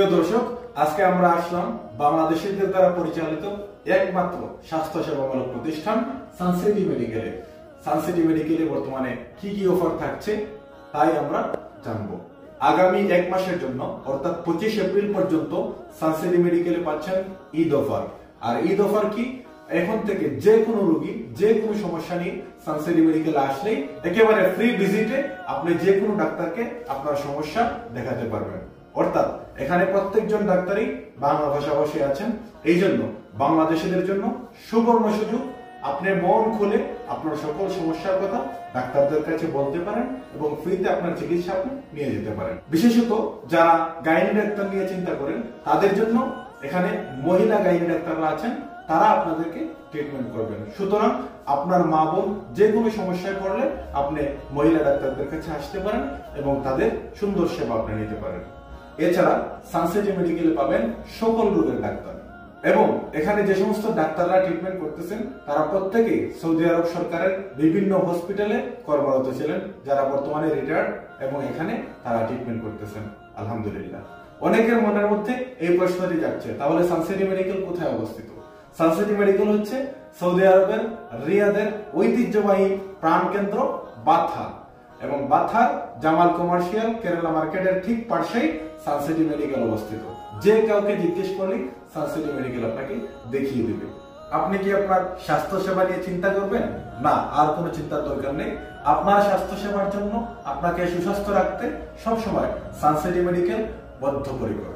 প্রিয় দর্শক, আজকে আমরা আসলাম বাংলাদেশিদের দ্বারা পরিচালিত একমাত্র স্বাস্থ্য সেবামূলক প্রতিষ্ঠান সানসিটি মেডিকেলে। সানসিটি মেডিকেলে বর্তমানে কি কি অফার থাকছে তাই আমরা জানবো। আগামী এক মাসের জন্য অর্থাৎ 25 এপ্রিল পর্যন্ত সানসিটি মেডিকেলে পাচ্ছেন ঈদ অফার। আর ঈদ অফার কি? এখন থেকে যে কোনো রোগী যে কোনো সমস্যা নিয়ে সানসিটি মেডিকেলে আসলেই একেবারে ফ্রি ভিজিটে আপনি যে কোনো ডাক্তারকে আপনার সমস্যা দেখাতে পারবেন। অর্থাৎ এখানে প্রত্যেকজন ডাক্তারই বাংলা ভাষাভাষী আছেন। এই জন্য বাংলাদেশিদের জন্য সুবর্ণ সুযোগ। আপনি মন খুলে আপনার সকল সমস্যার কথা ডাক্তারদের কাছে বলতে পারেন এবং ফ্রিতে আপনার চিকিৎসা আপনি নিয়ে যেতে পারেন। বিশেষত যারা গাইনি ডাক্তার নিয়ে চিন্তা করেন তাদের জন্য এখানে মহিলা গাইনি ডাক্তাররা আছেন, তারা আপনাদেরকে ট্রিটমেন্ট করবেন। সুতরাং আপনার মা বোন যে কোনো সমস্যায় পড়লে আপনি মহিলা ডাক্তারদের কাছে আসতে পারেন এবং তাদের সুন্দর সেবা আপনি নিতে পারেন। এছাড়া সানসিটি মেডিকেলে পাবেন সকল রোগের ডাক্তার এবং এখানে যে সমস্ত ডাক্তাররা ট্রিটমেন্ট করতেছেন তারা প্রত্যেকেই সৌদি আরব সরকারের বিভিন্ন হসপিটালে কর্মরত ছিলেন, যারা বর্তমানে রিটায়ার্ড এবং এখানে তারা ট্রিটমেন্ট করতেছেন। আলহামদুলিল্লাহ। অনেকের মনের মধ্যে এই প্রশ্নটি যাচ্ছে, তাহলে সানসিটি মেডিকেল কোথায় অবস্থিত? সানসিটি মেডিকেল হচ্ছে সৌদি আরবের রিয়াদের ঐতিহ্যবাহী প্রাণকেন্দ্র বাথা এবং বাথার জামাল কমার্শিয়াল কেরালা মার্কেটের ঠিক পাশেই সানসিটি মেডিকেল অবস্থিত। যে কাউকে জিজ্ঞেস করলে সানসিটি মেডিকেল আপনাকে দেখিয়ে দিবে। আপনি কি আপনার স্বাস্থ্য সেবা নিয়ে চিন্তা করবেন? না, আর কোনো চিন্তার দরকার নেই। আপনার স্বাস্থ্য সেবার জন্য আপনাকে সুস্বাস্থ্য রাখতে সবসময় সানসিটি মেডিকেল বদ্ধপরিকর।